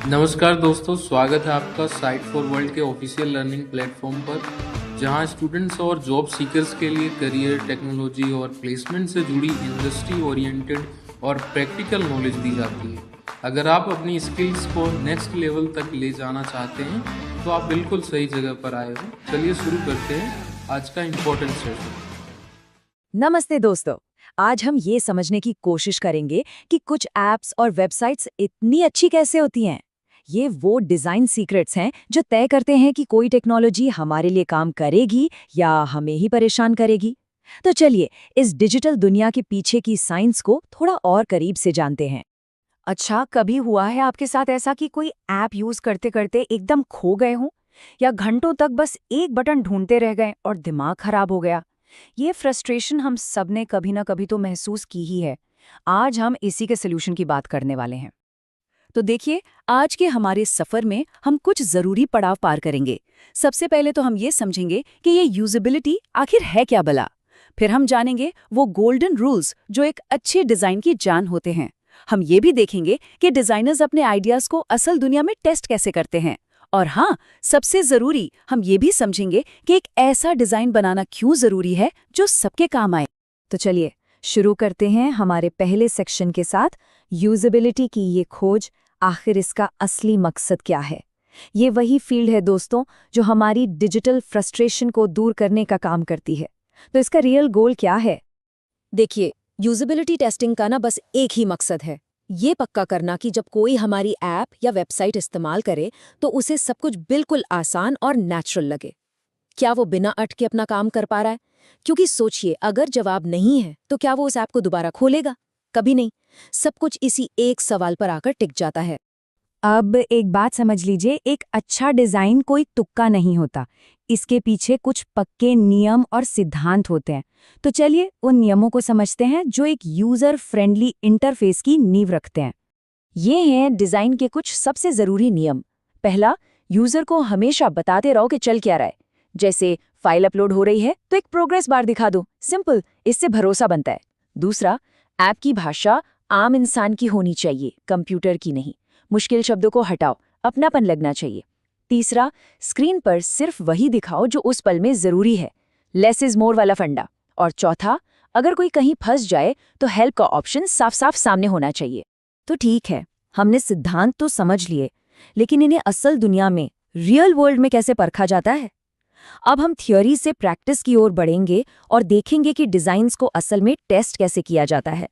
नमस्कार दोस्तों, स्वागत है आपका साइट फॉर वर्ल्ड के ऑफिशियल लर्निंग प्लेटफॉर्म पर, जहां स्टूडेंट्स और जॉब सीकर्स के लिए करियर, टेक्नोलॉजी और प्लेसमेंट से जुड़ी इंडस्ट्री ओरिएंटेड और प्रैक्टिकल नॉलेज दी जाती है। अगर आप अपनी स्किल्स को नेक्स्ट लेवल तक ले जाना चाहते हैं तो आप बिल्कुल सही जगह पर आए हो। चलिए शुरू करते हैं आज का इम्पोर्टेंट सेशन। नमस्ते दोस्तों, आज हम ये समझने की कोशिश करेंगे कि कुछ ऐप्स और वेबसाइट्स इतनी अच्छी कैसे होती हैं। ये वो डिज़ाइन सीक्रेट्स हैं जो तय करते हैं कि कोई टेक्नोलॉजी हमारे लिए काम करेगी या हमें ही परेशान करेगी। तो चलिए इस डिजिटल दुनिया के पीछे की साइंस को थोड़ा और करीब से जानते हैं। अच्छा, कभी हुआ है आपके साथ ऐसा कि कोई ऐप यूज़ करते करते एकदम खो गए हों, या घंटों तक बस एक बटन ढूंढते रह गए और दिमाग खराब हो गया? ये फ्रस्ट्रेशन हम सब ने कभी ना कभी तो महसूस की ही है। आज हम इसी के सोल्यूशन की बात करने वाले हैं। तो देखिए, आज के हमारे सफर में हम कुछ जरूरी पड़ाव पार करेंगे। सबसे पहले तो हम ये समझेंगे कि ये यूजेबिलिटी आखिर है क्या भला। फिर हम जानेंगे वो गोल्डन रूल्स जो एक अच्छे डिजाइन की जान होते हैं। हम ये भी देखेंगे कि डिजाइनर्स अपने आइडियाज को असल दुनिया में टेस्ट कैसे करते हैं। और हाँ, सबसे जरूरी हम ये भी समझेंगे कि एक ऐसा डिजाइन बनाना क्यों जरूरी है जो सबके काम आए। तो चलिए शुरू करते हैं हमारे पहले सेक्शन के साथ, यूजेबिलिटी की ये खोज। आखिर इसका असली मकसद क्या है? ये वही फील्ड है दोस्तों जो हमारी डिजिटल फ्रस्ट्रेशन को दूर करने का काम करती है। तो इसका रियल गोल क्या है? देखिए, यूजेबिलिटी टेस्टिंग का ना बस एक ही मकसद है, ये पक्का करना कि जब कोई हमारी ऐप या वेबसाइट इस्तेमाल करे तो उसे सब कुछ बिल्कुल आसान और नेचुरल लगे। क्या वो बिना अटके अपना काम कर पा रहा है? क्योंकि सोचिए, अगर जवाब नहीं है तो क्या वो उस ऐप को दोबारा खोलेगा? कभी नहीं। सब कुछ इसी एक सवाल पर आकर टिक जाता है। अब एक बात समझ लीजिए, एक अच्छा डिजाइन कोई तुक्का नहीं होता। इसके पीछे कुछ पक्के नियम और सिद्धांत होते हैं। तो चलिए उन नियमों को समझते हैं जो एक यूजर फ्रेंडली इंटरफेस की नींव रखते हैं। ये हैं डिजाइन के कुछ सबसे जरूरी नियम। पहला, यूजर को हमेशा बताते रहो कि चल क्या रहा है। जैसे फाइल अपलोड हो रही है तो एक प्रोग्रेस बार दिखा दो, सिंपल, इससे भरोसा बनता है। दूसरा, ऐप की भाषा आम इंसान की होनी चाहिए, कंप्यूटर की नहीं। मुश्किल शब्दों को हटाओ, अपनापन लगना चाहिए। तीसरा, स्क्रीन पर सिर्फ वही दिखाओ जो उस पल में जरूरी है, लेस इज मोर वाला फंडा। और चौथा, अगर कोई कहीं फंस जाए तो हेल्प का ऑप्शन साफ साफ सामने होना चाहिए। तो ठीक है, हमने सिद्धांत तो समझ लिए, लेकिन इन्हें असल दुनिया में, रियल वर्ल्ड में कैसे परखा जाता है? अब हम थियोरी से प्रैक्टिस की ओर बढ़ेंगे और देखेंगे कि डिजाइन्स को असल में टेस्ट कैसे किया जाता है।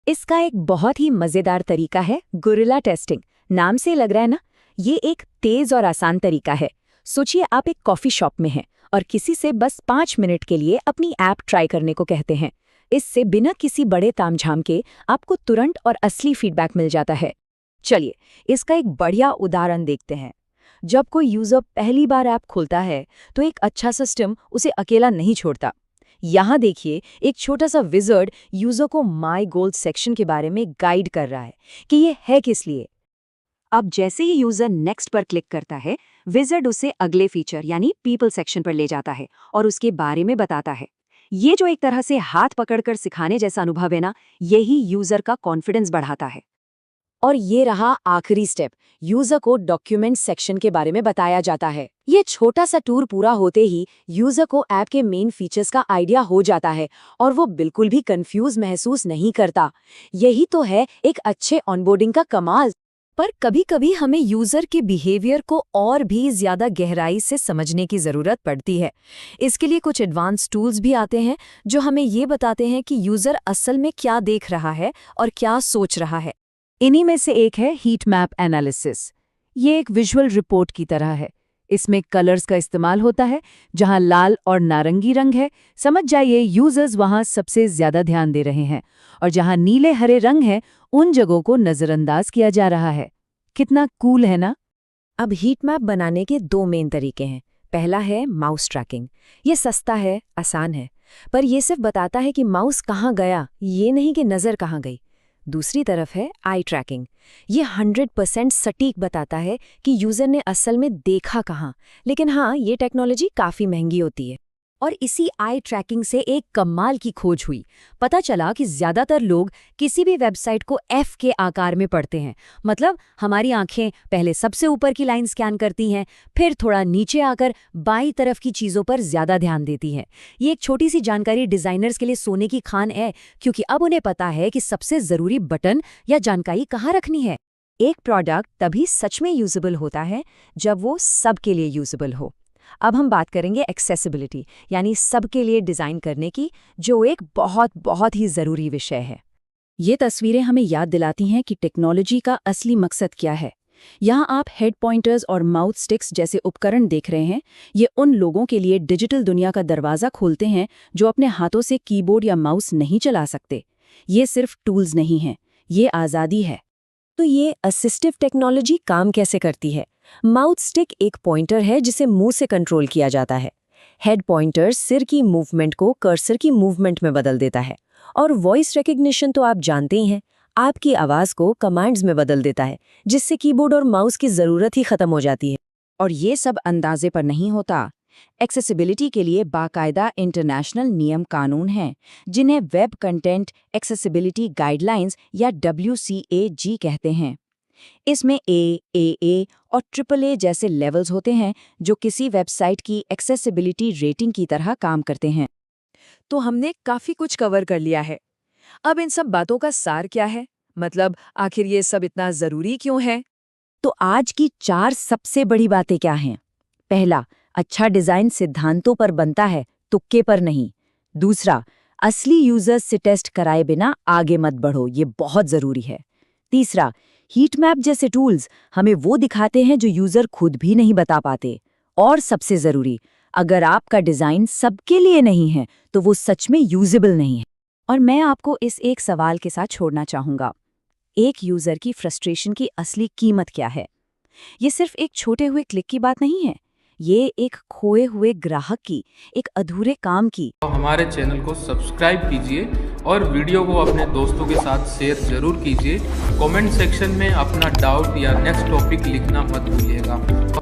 इसका एक बहुत ही मजेदार तरीका है गुरिल्ला टेस्टिंग। नाम से लग रहा है ना, ये एक तेज और आसान तरीका है। सोचिए, आप एक कॉफी शॉप में हैं और किसी से बस 5 मिनट के लिए अपनी ऐप ट्राई करने को कहते हैं। इससे बिना किसी बड़े तामझाम के आपको तुरंत और असली फीडबैक मिल जाता है। चलिए इसका एक बढ़िया उदाहरण देखते हैं। जब कोई यूजर पहली बार ऐप खोलता है तो एक अच्छा सिस्टम उसे अकेला नहीं छोड़ता। यहाँ देखिए, एक छोटा सा विज़र्ड यूजर को माय गोल सेक्शन के बारे में गाइड कर रहा है कि ये है किस लिए। अब जैसे ही यूजर नेक्स्ट पर क्लिक करता है, विज़र्ड उसे अगले फीचर यानी पीपल सेक्शन पर ले जाता है और उसके बारे में बताता है। ये जो एक तरह से हाथ पकड़कर सिखाने जैसा अनुभव है ना, यही यूजर का कॉन्फिडेंस बढ़ाता है। और ये रहा आखिरी स्टेप, यूजर को डॉक्यूमेंट सेक्शन के बारे में बताया जाता है। ये छोटा सा टूर पूरा होते ही यूजर को ऐप के मेन फीचर्स का आइडिया हो जाता है और वो बिल्कुल भी कंफ्यूज महसूस नहीं करता। यही तो है एक अच्छे ऑनबोर्डिंग का कमाल। पर कभी-कभी हमें यूजर के बिहेवियर को और भी ज्यादा गहराई से समझने की जरूरत पड़ती है। इसके लिए कुछ एडवांस टूल्स भी आते हैं जो हमें ये बताते हैं कि यूजर असल में क्या देख रहा है और क्या सोच रहा है। इन्हीं में से एक है हीट मैप एनालिसिस। ये एक विजुअल रिपोर्ट की तरह है। इसमें कलर्स का इस्तेमाल होता है। जहां लाल और नारंगी रंग है, समझ जाइए यूजर्स वहां सबसे ज्यादा ध्यान दे रहे हैं, और जहां नीले हरे रंग है, उन जगहों को नजरअंदाज किया जा रहा है। कितना कूल है ना? अब हीट मैप बनाने के 2 मेन तरीके हैं। पहला है माउस ट्रैकिंग। ये सस्ता है, आसान है, पर यह सिर्फ बताता है कि माउस कहाँ गया, ये नहीं कि नजर कहाँ गई। दूसरी तरफ है आई ट्रैकिंग। ये 100% सटीक बताता है कि यूजर ने असल में देखा कहाँ। लेकिन हाँ, ये टेक्नोलॉजी काफी महंगी होती है। और इसी आई ट्रैकिंग से एक कमाल की खोज हुई। पता चला कि ज्यादातर लोग किसी भी वेबसाइट को एफ के आकार में पढ़ते हैं। मतलब हमारी आंखें पहले सबसे ऊपर की लाइन स्कैन करती हैं, फिर थोड़ा नीचे आकर बाईं तरफ की चीजों पर ज्यादा ध्यान देती हैं। ये एक छोटी सी जानकारी डिजाइनर्स के लिए सोने की खान है, क्योंकि अब उन्हें पता है कि सबसे जरूरी बटन या जानकारी कहाँ रखनी है। एक प्रोडक्ट तभी सच में यूजेबल होता है जब वो सबके लिए यूजेबल हो। अब हम बात करेंगे एक्सेसिबिलिटी, यानी सबके लिए डिज़ाइन करने की, जो एक बहुत बहुत ही ज़रूरी विषय है। ये तस्वीरें हमें याद दिलाती हैं कि टेक्नोलॉजी का असली मकसद क्या है। यहाँ आप हेड पॉइंटर्स और माउथ स्टिक्स जैसे उपकरण देख रहे हैं। ये उन लोगों के लिए डिजिटल दुनिया का दरवाज़ा खोलते हैं जो अपने हाथों से कीबोर्ड या माउस नहीं चला सकते। ये सिर्फ टूल्स नहीं हैं, ये आज़ादी है। तो ये असिस्टिव टेक्नोलॉजी काम कैसे करती है? माउथ स्टिक एक पॉइंटर है जिसे मुंह से कंट्रोल किया जाता है। हेड पॉइंटर सिर की मूवमेंट को कर्सर की मूवमेंट में बदल देता है। और वॉइस रिकग्निशन तो आप जानते ही हैं, आपकी आवाज़ को कमांड्स में बदल देता है, जिससे कीबोर्ड और माउस की ज़रूरत ही खत्म हो जाती है। और ये सब अंदाजे पर नहीं होता। एक्सेसिबिलिटी के लिए बाकायदा इंटरनेशनल नियम कानून हैं, जिन्हें वेब कंटेंट एक्सेसिबिलिटी गाइडलाइंस या WCAG कहते हैं। इसमें AA और AAA जैसे लेवल्स होते हैं जो किसी वेबसाइट की एक्सेसिबिलिटी रेटिंग की तरह काम करते हैं। तो हमने काफ़ी कुछ कवर कर लिया है। अब इन सब बातों का सार क्या है? मतलब आखिर ये सब इतना ज़रूरी क्यों है? तो आज की 4 सबसे बड़ी बातें क्या हैं? पहला, अच्छा डिज़ाइन सिद्धांतों पर बनता है, तुक्के पर नहीं। दूसरा, असली यूजर्स से टेस्ट कराए बिना आगे मत बढ़ो, ये बहुत ज़रूरी है। तीसरा, हीट मैप जैसे टूल्स हमें वो दिखाते हैं जो यूजर खुद भी नहीं बता पाते। और सबसे ज़रूरी, अगर आपका डिज़ाइन सबके लिए नहीं है तो वो सच में यूजेबल नहीं है। और मैं आपको इस एक सवाल के साथ छोड़ना चाहूँगा, एक यूज़र की फ्रस्ट्रेशन की असली कीमत क्या है? ये सिर्फ एक छोटे हुए क्लिक की बात नहीं है, ये एक खोए हुए ग्राहक की, एक अधूरे काम की। तो हमारे चैनल को सब्सक्राइब कीजिए और वीडियो को अपने दोस्तों के साथ शेयर जरूर कीजिए। कमेंट सेक्शन में अपना डाउट या नेक्स्ट टॉपिक लिखना मत भूलिएगा।